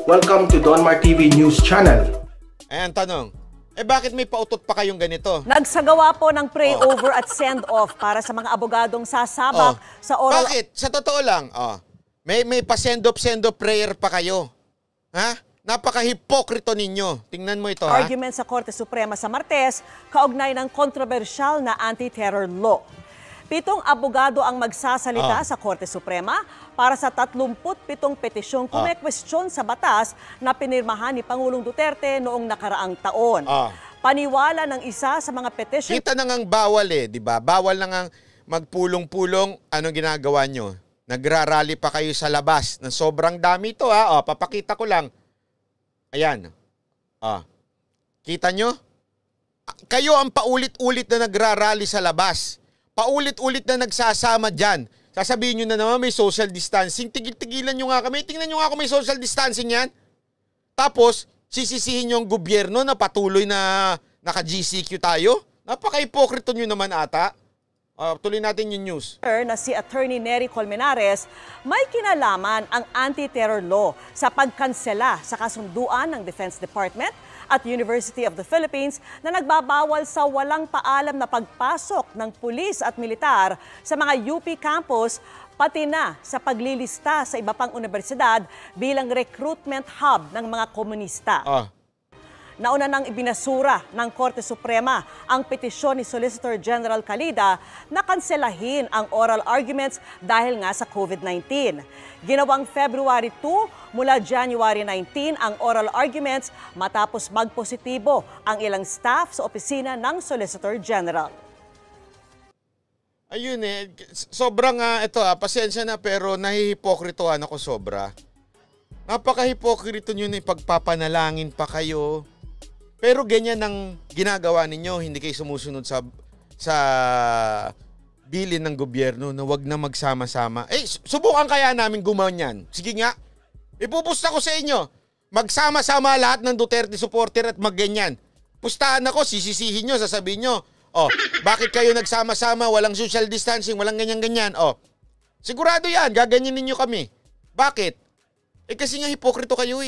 Welcome to Donmar TV News Channel. Ayan, tanong. Bakit may pautot pa kayong ganito? Nagsagawa po ng pray-over at send-off para sa mga abogadong sasabak sa oral... Bakit? Sa totoo lang, may pa-send-off prayer pa kayo. Ha? Napaka-hipokrito ninyo. Tingnan mo ito, ha? Argument sa Korte Suprema sa Martes, kaugnay ng kontrobersyal na anti-terror law. 7 abogado ang magsasalita sa Korte Suprema para sa 37 petisyong kumekwestiyon sa batas na pinirmahan ni Pangulong Duterte noong nakaraang taon. Paniwala ng isa sa mga petisyon... Kita na ngang bawal di ba? Bawal na ngang magpulong-pulong. Anong ginagawa nyo? Nagrarally pa kayo sa labas. Ng sobrang dami ito, ha? Papakita ko lang. Ayan. Kita nyo? Kayo ang paulit-ulit na nagrarally sa labas. Paulit-ulit na nagsasama dyan. Sasabihin nyo na naman may social distancing. Tigil-tigilan nyo nga kami. Tingnan nyo nga kung may social distancing yan. Tapos, sisisihin nyo ang gobyerno na patuloy na naka-GCQ tayo. Napaka-hipokrito nyo naman ata. Tuloy natin yung news. Na si Attorney Nery Colmenares, may kinalaman ang anti-terror law sa pagkansela sa kasunduan ng Defense Department at University of the Philippines na nagbabawal sa walang paalam na pagpasok ng pulis at militar sa mga UP campus, pati na sa paglilista sa iba pang universidad bilang recruitment hub ng mga komunista. Nauna nang ibinasura ng Korte Suprema ang petisyon ni Solicitor General Calida na kanselahin ang oral arguments dahil nga sa COVID-19. Ginawang February 2 mula January 19 ang oral arguments matapos magpositibo ang ilang staff sa opisina ng Solicitor General. Ayun sobrang pasensya na pero nahihipokritohan ako sobra. Napaka-hipokrito nyo na ipagpapanalangin pa kayo. Pero ganyan ang ginagawa ninyo, hindi kayo sumusunod sa bilin ng gobyerno na wag na magsama-sama. Subukan kaya namin gumawan. Sige nga, ipupusta ko sa inyo. Magsama-sama lahat ng Duterte supporter at magganyan. Pustahan ako, sisisihin nyo, sasabihin nyo, bakit kayo nagsama-sama, walang social distancing, walang ganyan-ganyan. Sigurado yan, gaganyanin nyo kami. Bakit? Kasi nga hipokrito kayo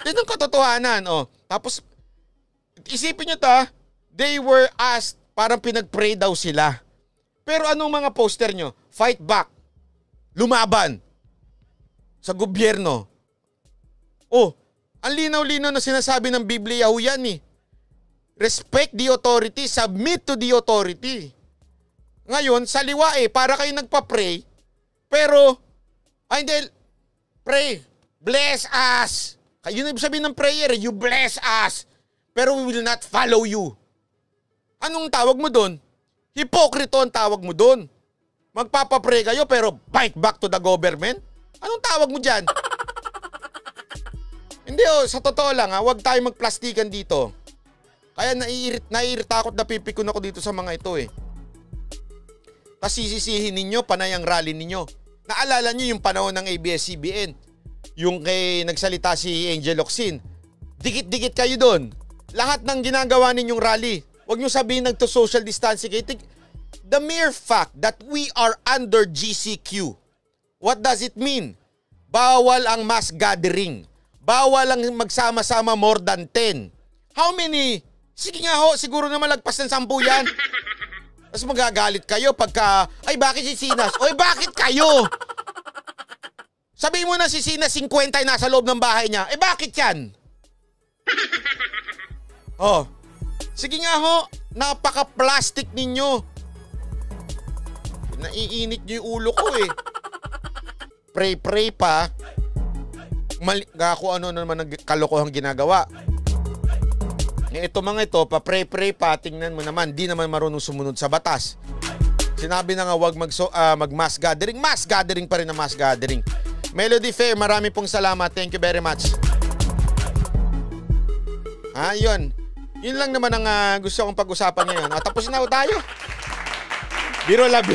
Yan ang katotohanan. Tapos, isipin nyo they were asked, parang pinag-pray daw sila. Pero anong mga poster nyo? Fight back. Lumaban. Sa gobyerno. Ang linaw-linaw na sinasabi ng Biblia yan Respect the authority, submit to the authority. Ngayon, sa liwa para kayo nagpa-pray, pero, hindi, pray, bless us. Yun ang sabihin ng prayer, you bless us, pero we will not follow you. Anong tawag mo doon? Hipokrito ang tawag mo doon. Magpapapray kayo pero fight back to the government? Anong tawag mo dyan? Hindi sa totoo lang huwag tayo magplastikan dito. Kaya naiirita ako at napipikon ako dito sa mga ito Tapos sisisihin ninyo, panay ang rally ninyo. Naalala nyo yung panahon ng ABS-CBN? Yung kay nagsalita si Angel Locsin. Dikit-dikit kayo doon. Lahat ng ginagawa ninyong rally. Huwag nyo sabihin nagto-social distancing. The mere fact that we are under GCQ, what does it mean? Bawal ang mass gathering. Bawal ang magsama-sama more than 10. How many? Sige nga siguro naman lagpas ng 10 yan. Tapos magagalit kayo pagka, bakit si Sinas? Bakit kayo? Sabihin mo na si Sinas 50 nasa loob ng bahay niya. Bakit yan? Sige nga napaka-plastic ninyo. Naiinit nyo yung ulo ko Pray pa. Kung ano naman ang kalokohang ginagawa. Ito mga ito, pa-pray pa, tingnan mo naman, di naman marunong sumunod sa batas. Sinabi na nga wag mag-mass gathering. Mass gathering pa rin na mass gathering. Melody Fair, marami pong salamat. Thank you very much. Yun. Yun lang naman ang gusto kong pag-usapan ngayon. Tapos na tayo. Biro lang.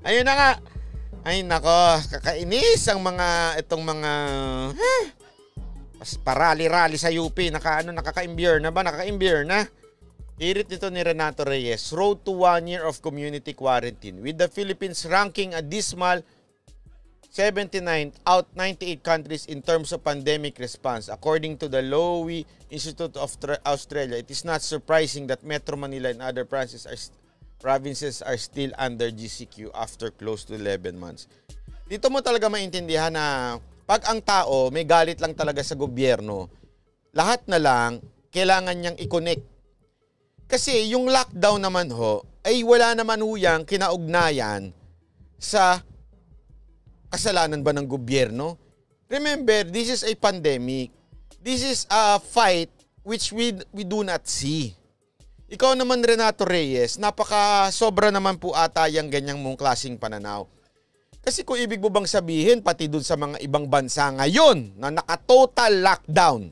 Ayun na nga. Ay nako, kakainis ang itong mga parali-rali sa UP. Nakaka-imbier na ba? Nakaka-imbier na. Irit nito ni Renato Reyes. Road to 1 year of community quarantine. With the Philippines ranking a dismal 79 out 98 countries in terms of pandemic response. According to the Lowy Institute of Australia, it is not surprising that Metro Manila and other provinces are still under GCQ after close to 11 months. Dito mo talaga maintindihan na pag ang tao may galit lang talaga sa gobyerno, lahat na lang kailangan niyang i-connect. Kasi yung lockdown naman ho, ay wala naman ho yang kinaugnayan sa kasalanan ba ng gobyerno? Remember, this is a pandemic. This is a fight which we do not see. Ikaw naman, Renato Reyes, sobra naman po ata yung ganyang mong klaseng pananaw. Kasi kung ibig mo bang sabihin, pati dun sa mga ibang bansa ngayon na naka-total lockdown.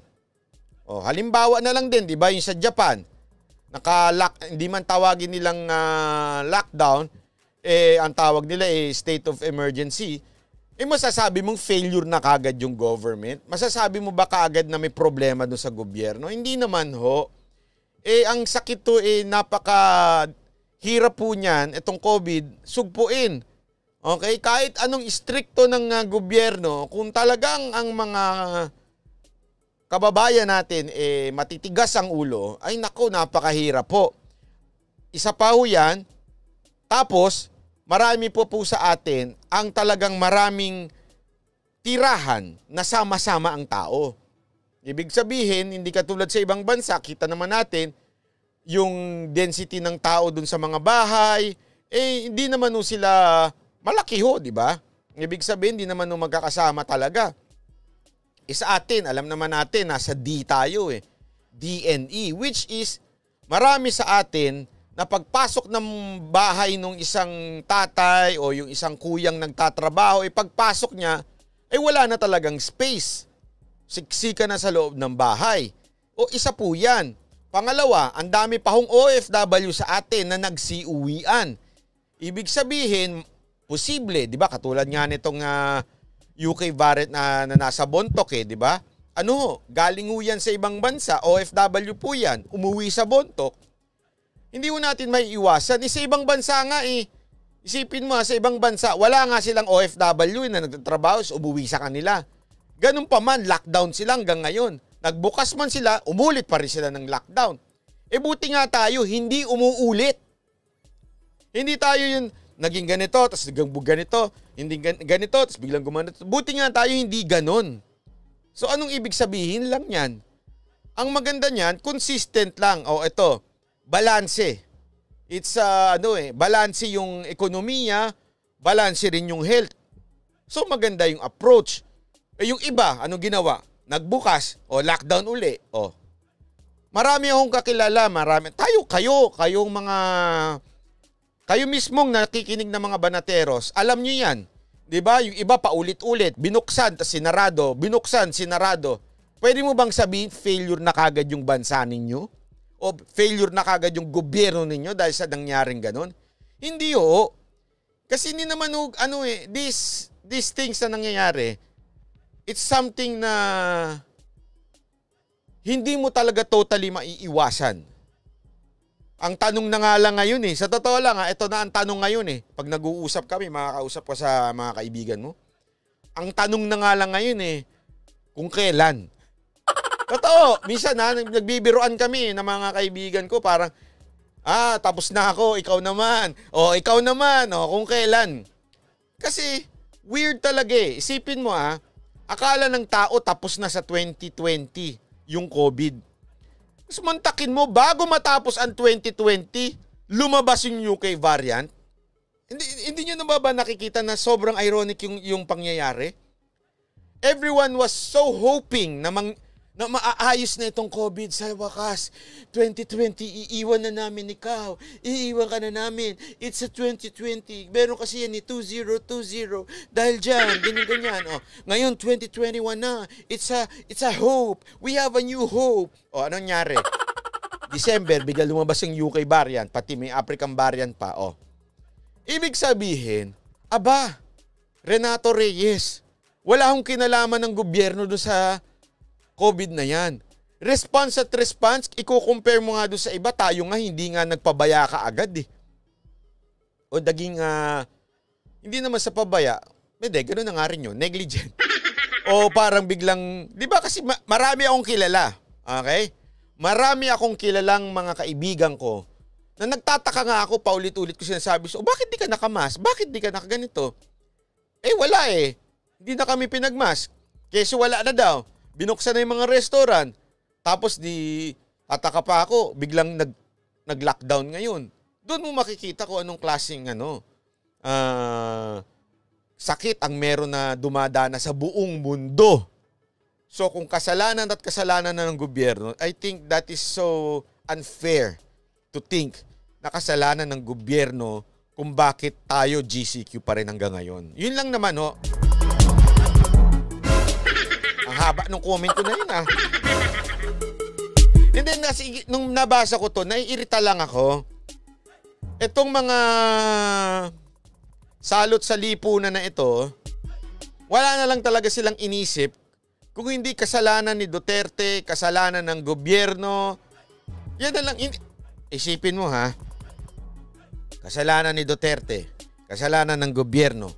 O, halimbawa na lang din, di ba, yung sa Japan, hindi man tawagin nilang lockdown, ang tawag nila state of emergency. Masasabi mong failure na kagad yung government? Masasabi mo ba kaagad na may problema doon sa gobyerno? Hindi naman ho. Ang sakit to napaka-hirap po niyan, itong COVID, sugpuin. Okay? Kahit anong istrikto ng gobyerno, kung talagang ang mga kababayan natin matitigas ang ulo, ay nako, napakahirap po. Isa pa ho yan. Tapos, marami po sa atin ang talagang maraming tirahan na sama-sama ang tao. Ibig sabihin, hindi katulad sa ibang bansa, kita naman natin yung density ng tao dun sa mga bahay, hindi naman sila malaki ho, di ba? Ibig sabihin, hindi naman magkakasama talaga. Sa atin, alam naman natin, nasa D tayo DNE, which is marami sa atin na pagpasok ng bahay ng isang tatay o yung isang kuyang nagtatrabaho, pagpasok niya, wala na talagang space. Siksika na sa loob ng bahay. O isa po yan. Pangalawa, ang dami pa hong OFW sa atin na nagsiuwian. Ibig sabihin, posible, di ba? Katulad nga nitong UK variant na nasa Bontoc, di ba? Galing ho yan sa ibang bansa, OFW po yan, umuwi sa Bontoc. Hindi mo natin may iwasan. Sa ibang bansa nga isipin mo sa ibang bansa, wala nga silang OFW na nagtatrabaho, umuwi sa kanila. Ganun pa man, lockdown sila hanggang ngayon. Nagbukas man sila, umulit pa rin sila ng lockdown. Buti nga tayo, hindi umuulit. Hindi tayo yung naging ganito, tapos naging ganito, hindi ganito, tapos biglang gumanito. Buti nga tayo, hindi ganun. So anong ibig sabihin lang yan? Ang maganda niyan, consistent lang. Ito, balanse. It's balanse yung ekonomiya, balanse rin yung health. So maganda yung approach. Yung iba, anong ginawa? Nagbukas, lockdown uli. Marami akong kakilala, kayo mismong nakikinig ng mga banateros, alam nyo yan. 'Di ba? Yung iba paulit-ulit, binuksan, tas sinarado, binuksan, sinarado. Pwede mo bang sabihin failure na kagad yung bansa ninyo? O failure na kagad yung gobyerno ninyo dahil sa nangyaring ganun? Hindi ho. Kasi hindi naman these things na nangyayari, it's something na hindi mo talaga totally maiiwasan. Ang tanong na nga lang ngayon sa totoo lang ito na ang tanong ngayon pag nag-uusap kami, makakausap ko sa mga kaibigan mo. Ang tanong na nga lang ngayon kung kailan. Totoo, minsan nagbibiruan kami ng mga kaibigan ko, parang, tapos na ako, ikaw naman. Ikaw naman, kung kailan. Kasi, weird talaga Isipin mo akala ng tao tapos na sa 2020 yung COVID. Tapos mantakin mo, bago matapos ang 2020, lumabas yung UK variant. Hindi nyo na ba nakikita na sobrang ironic yung pangyayari? Everyone was so hoping na maaayos na itong COVID sa wakas. 2020, iiwan na namin ikaw. Iiwan ka na namin. It's a 2020. Meron kasi yan 2020. Dahil dyan, ganyan. Ngayon, 2021 na. It's a hope. We have a new hope. Anong nangyari? December, bigla lumabas yung UK variant. Pati may African variant pa. Ibig sabihin, Renato Reyes, wala akong kinalaman ng gobyerno doon sa COVID na yan. Response at response, i-compare mo nga doon sa iba, tayo nga hindi nga nagpabaya ka agad O hindi naman sa pabaya, Hindi, gano'n na nga rin yun. Negligent. O parang biglang, di ba kasi marami akong kilala. Okay? Marami akong kilalang mga kaibigan ko na nagtataka nga ako paulit-ulit ko sinasabi, so bakit di ka nakamas? Bakit di ka nakaganito? Wala eh. Hindi na kami pinagmask. Kasi wala na daw. Binuksan na yung mga restaurant. Tapos di tataka pa ako, biglang nag-lockdown ngayon. Doon mo makikita ko anong klaseng sakit ang meron na dumadana sa buong mundo. So kung kasalanan na ng gobyerno, I think that is so unfair to think na kasalanan ng gobyerno kung bakit tayo GCQ pa rin hanggang ngayon. Yun lang naman ho. Ang haba ng comment ko na yun And then nung nabasa ko to, naiirita lang ako. Itong mga salot sa lipunan na ito, wala na lang talaga silang inisip kung hindi kasalanan ni Duterte, kasalanan ng gobyerno. Yan na lang. Isipin mo ha. Kasalanan ni Duterte, kasalanan ng gobyerno.